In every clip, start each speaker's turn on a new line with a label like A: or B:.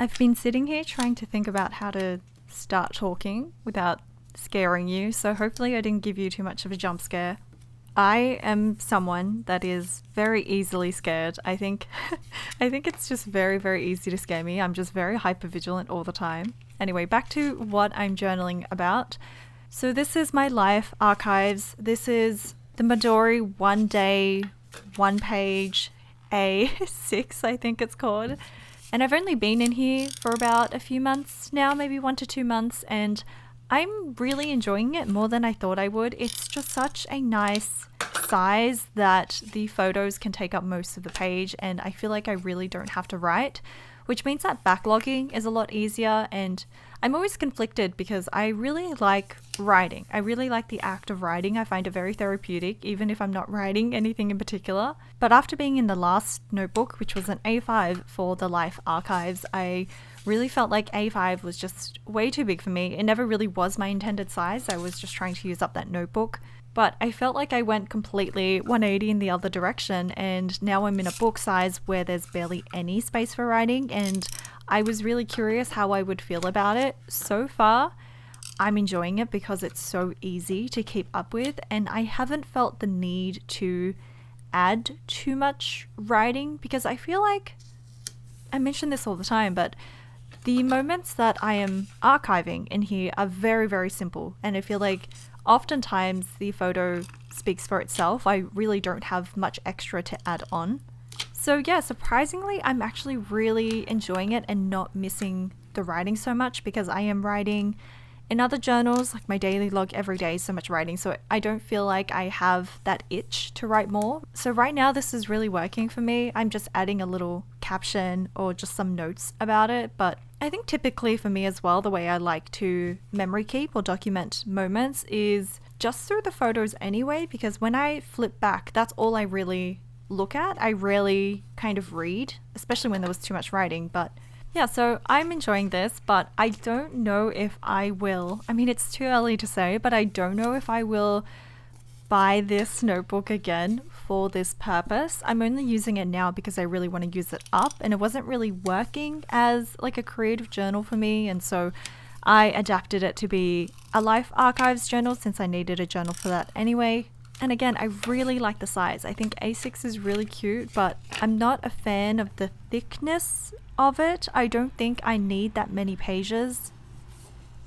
A: I've been sitting here trying to think about how to start talking without scaring you, so hopefully I didn't give you too much of a jump scare. I am someone that is very easily scared. I think I think it's just very, very easy to scare me. I'm just very hyper vigilant all the time. Anyway, back to what I'm journaling about. So this is my life archives. This is the Midori one day, one page A6, I think it's called. And I've only been in here for about a few months now, maybe 1 to 2 months, and I'm really enjoying it more than I thought I would. It's just such a nice size that the photos can take up most of the page, and I feel like I really don't have to write, which means that backlogging is a lot easier. And I'm always conflicted because I really like writing. I really like the act of writing. I find it very therapeutic, even if I'm not writing anything in particular. But after being in the last notebook, which was an A5 for the Life Archives, I really felt like A5 was just way too big for me. It never really was my intended size. I was just trying to use up that notebook. But I felt like I went completely 180 in the other direction, and now I'm in a book size where there's barely any space for writing, and I was really curious how I would feel about it. So far, I'm enjoying it because it's so easy to keep up with, and I haven't felt the need to add too much writing because I feel like, I mention this all the time, but the moments that I am archiving in here are very, very simple, and I feel like oftentimes the photo speaks for itself. I really don't have much extra to add on. So yeah, surprisingly, I'm actually really enjoying it and not missing the writing so much, because I am writing in other journals, like my daily log every day, so much writing, so I don't feel like I have that itch to write more. So right now this is really working for me. I'm just adding a little caption or just some notes about it, but I think typically for me as well, the way I like to memory keep or document moments is just through the photos anyway, because when I flip back, that's all I really look at. I rarely kind of read, especially when there was too much writing. But yeah, so I'm enjoying this, but I don't know if I will. I mean, it's too early to say, but I don't know if I will buy this notebook again for this purpose. I'm only using it now because I really want to use it up, and it wasn't really working as like a creative journal for me, and so I adapted it to be a life archives journal since I needed a journal for that anyway. And again, I really like the size. I think A6 is really cute, but I'm not a fan of the thickness of it. I don't think I need that many pages.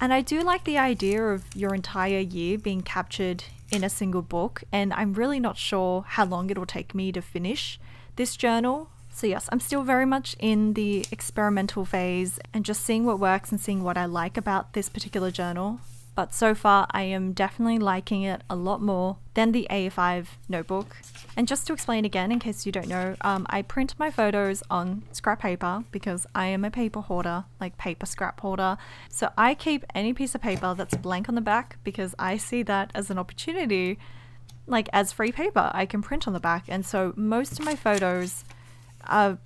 A: And I do like the idea of your entire year being captured in a single book, and I'm really not sure how long it'll take me to finish this journal. So yes, I'm still very much in the experimental phase and just seeing what works and seeing what I like about this particular journal. But so far I am definitely liking it a lot more than the A5 notebook. And just to explain again, in case you don't know, I print my photos on scrap paper because I am a paper hoarder, like paper scrap hoarder. So I keep any piece of paper that's blank on the back because I see that as an opportunity, like as free paper I can print on the back. And so most of my photos,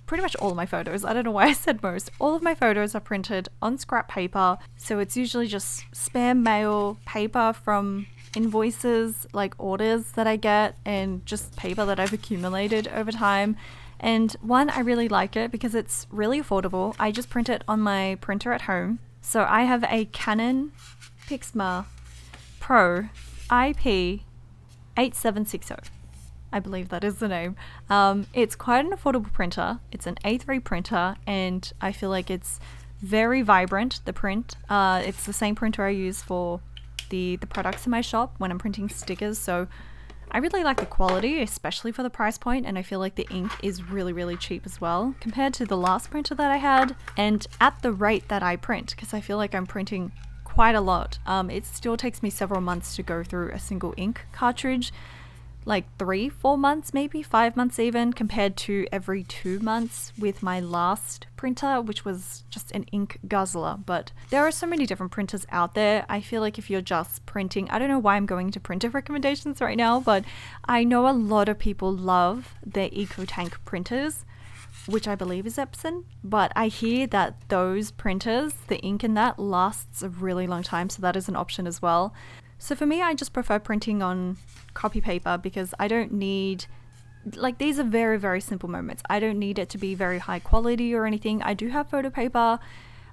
A: pretty much all of my photos, I don't know why I said most, all of my photos are printed on scrap paper. So it's usually just spam mail, paper from invoices, like orders that I get, and just paper that I've accumulated over time. And one, I really like it because it's really affordable. I just print it on my printer at home. So I have a Canon Pixma Pro IP 8760. I believe that is the name. It's quite an affordable printer. It's an A3 printer, and I feel like it's very vibrant, the print. It's the same printer I use for the products in my shop when I'm printing stickers, so I really like the quality, especially for the price point, and I feel like the ink is really, really cheap as well compared to the last printer that I had, and at the rate that I print, because I feel like I'm printing quite a lot. It still takes me several months to go through a single ink cartridge. like 3-4 months, maybe 5 months even, compared to every 2 months with my last printer, which was just an ink guzzler. But there are so many different printers out there. I feel like if you're just printing, I don't know why I'm going to printer recommendations right now, but I know a lot of people love their EcoTank printers, which I believe is Epson, but I hear that those printers, the ink in that lasts a really long time, so that is an option as well. So for me, I just prefer printing on copy paper because I don't need, like, these are very, very simple moments. I don't need it to be very high quality or anything. I do have photo paper.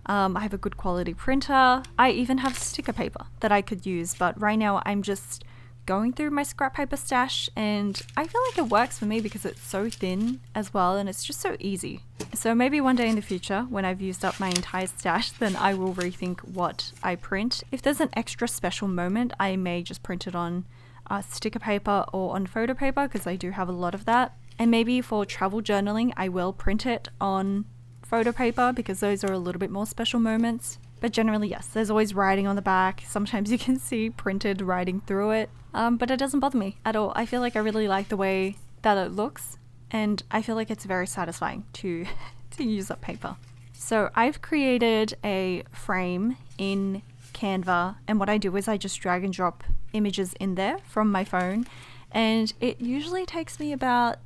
A: I have a good quality printer. I even have sticker paper that I could use, but right now I'm just going through my scrap paper stash, and I feel like it works for me because it's so thin as well, and it's just so easy. So maybe one day in the future, when I've used up my entire stash, then I will rethink what I print. If there's an extra special moment, I may just print it on sticker paper or on photo paper, because I do have a lot of that. And maybe for travel journaling, I will print it on photo paper because those are a little bit more special moments. But generally, yes, there's always writing on the back. Sometimes you can see printed writing through it. But it doesn't bother me at all. I feel like I really like the way that it looks, and I feel like it's very satisfying to use up paper. So I've created a frame in Canva, and what I do is I just drag and drop images in there from my phone, and it usually takes me about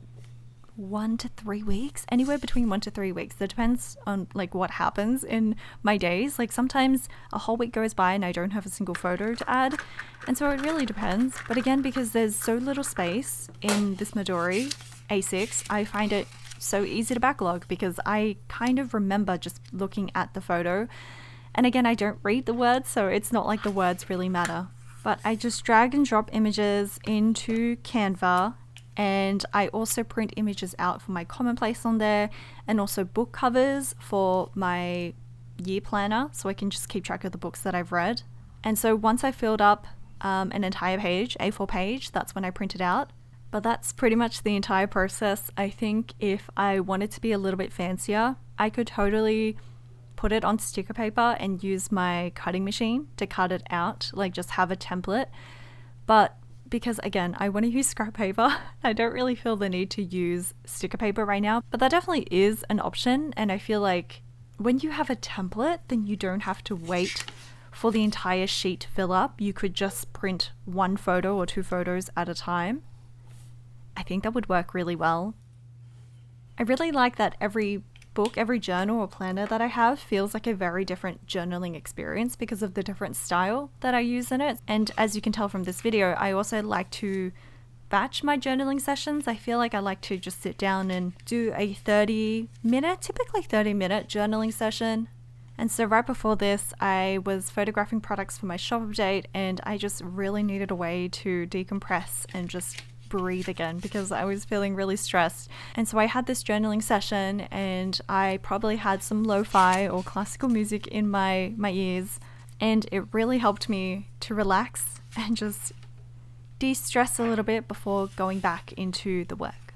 A: 1 to 3 weeks, anywhere between 1 to 3 weeks. That depends on like what happens in my days. Like sometimes a whole week goes by and I don't have a single photo to add, and so it really depends. But again, because there's so little space in this Midori A6, I find it so easy to backlog because I kind of remember just looking at the photo, and again, I don't read the words, so it's not like the words really matter. But I just drag and drop images into Canva, and I also print images out for my commonplace on there, and also book covers for my year planner, so I can just keep track of the books that I've read. And so once I filled up an entire page, A4 page, that's when I print it out. But that's pretty much the entire process. I think if I wanted to be a little bit fancier, I could totally put it on sticker paper and use my cutting machine to cut it out, like just have a template. But because again, I want to use scrap paper, I don't really feel the need to use sticker paper right now, but that definitely is an option. And I feel like when you have a template, then you don't have to wait for the entire sheet to fill up. You could just print one photo or 2 photos at a time. I think that would work really well. I really like that every book, every journal or planner that I have feels like a very different journaling experience because of the different style that I use in it. And as you can tell from this video, I also like to batch my journaling sessions. I feel like I like to just sit down and do a 30-minute, typically 30-minute journaling session. And so right before this, I was photographing products for my shop update, and I just really needed a way to decompress and just breathe again because I was feeling really stressed. And so I had this journaling session, and I probably had some lo-fi or classical music in my ears, and it really helped me to relax and just de-stress a little bit before going back into the work.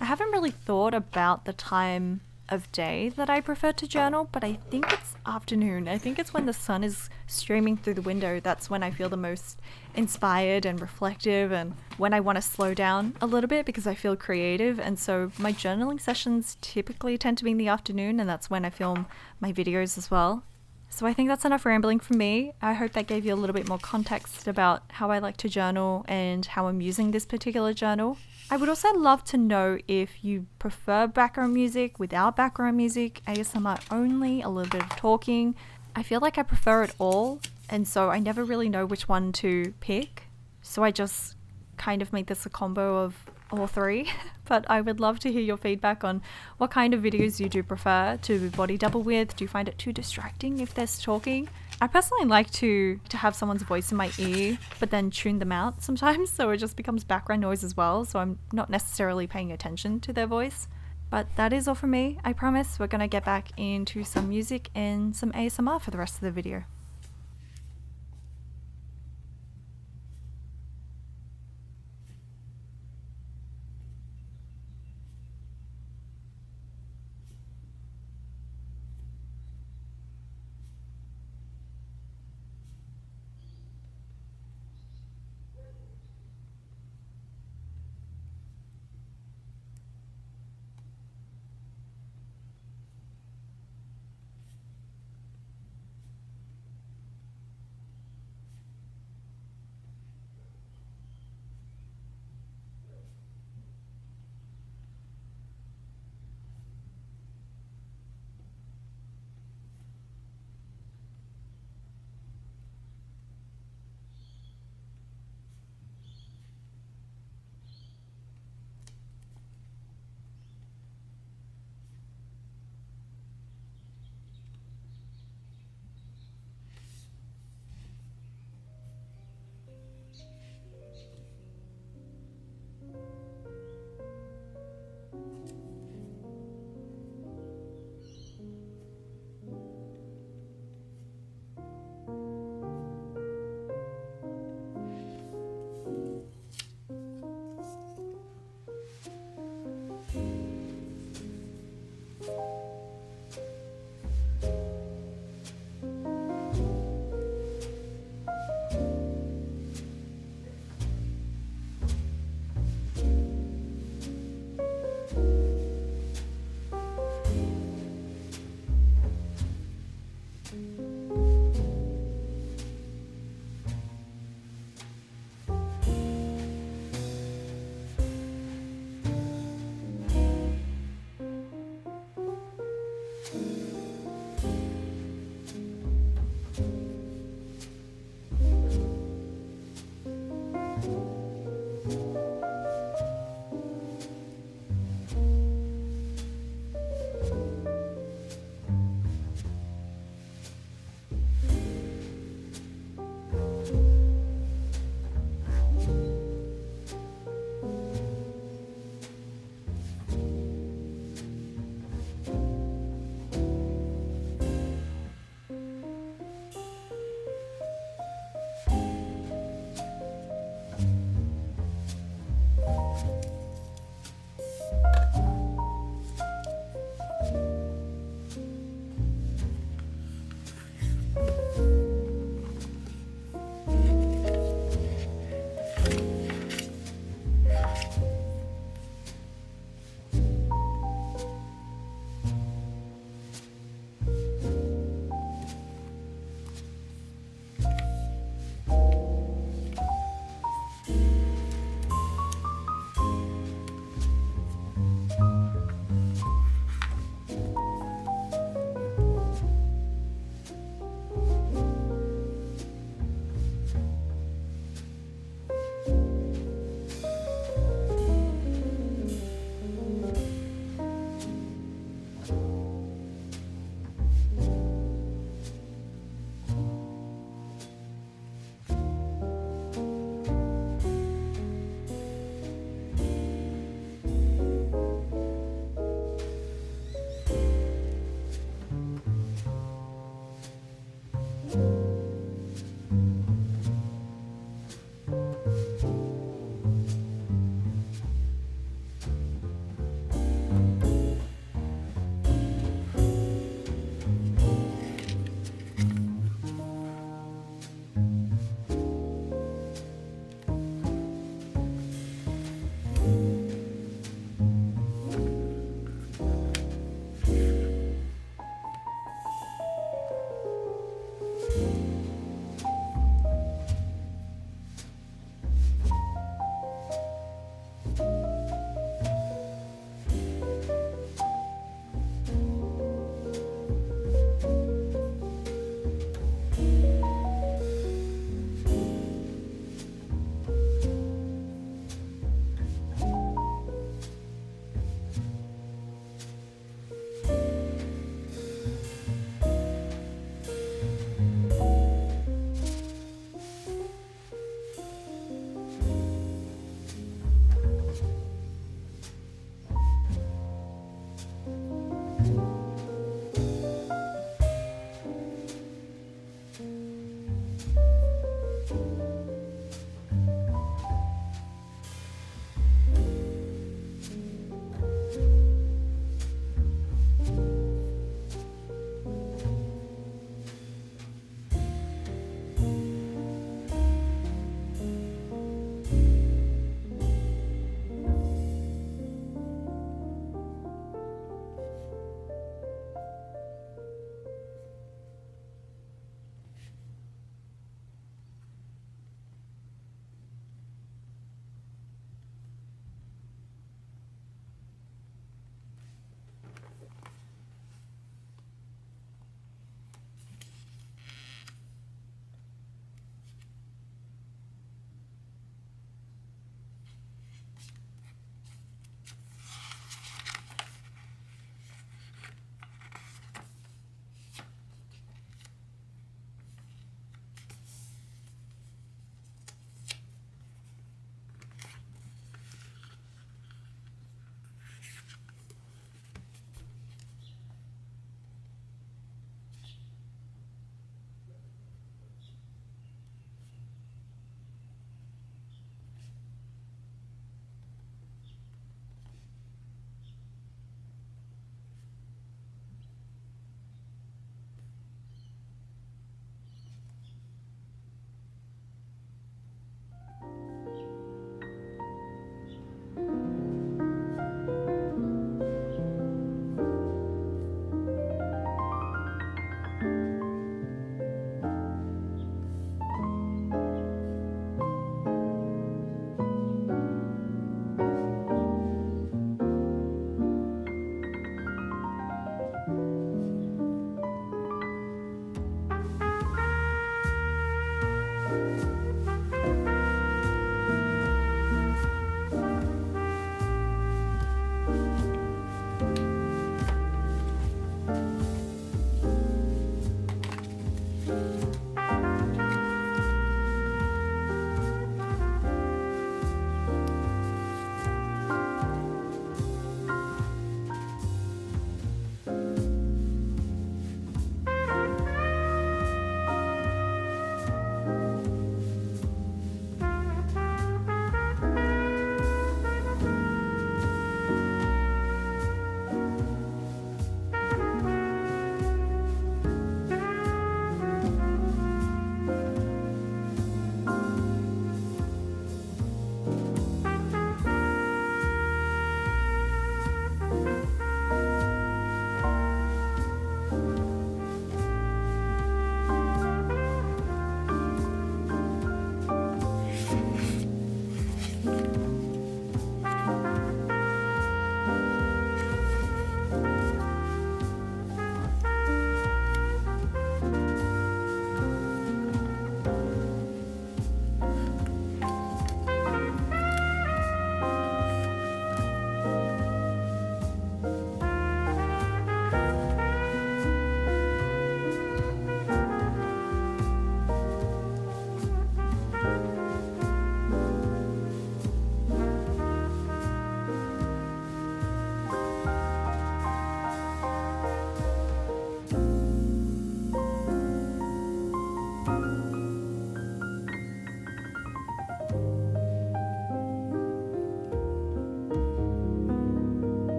A: I haven't really thought about the time of day that I prefer to journal, but I think it's afternoon. I think it's when the sun is streaming through the window. That's when I feel the most inspired and reflective, and when I want to slow down a little bit because I feel creative. And so my journaling sessions typically tend to be in the afternoon, and that's when I film my videos as well. So I think that's enough rambling from me. I hope that gave you a little bit more context about how I like to journal and how I'm using this particular journal. I would also love to know if you prefer background music, without background music, ASMR only, a little bit of talking. I feel like I prefer it all, and so I never really know which one to pick. So I just kind of make this a combo of all 3. But I would love to hear your feedback on what kind of videos you do prefer to body double with. Do you find it too distracting if there's talking? I personally like to have someone's voice in my ear, but then tune them out sometimes, so it just becomes background noise as well, so I'm not necessarily paying attention to their voice. But that is all from me. I promise we're gonna get back into some music and some ASMR for the rest of the video.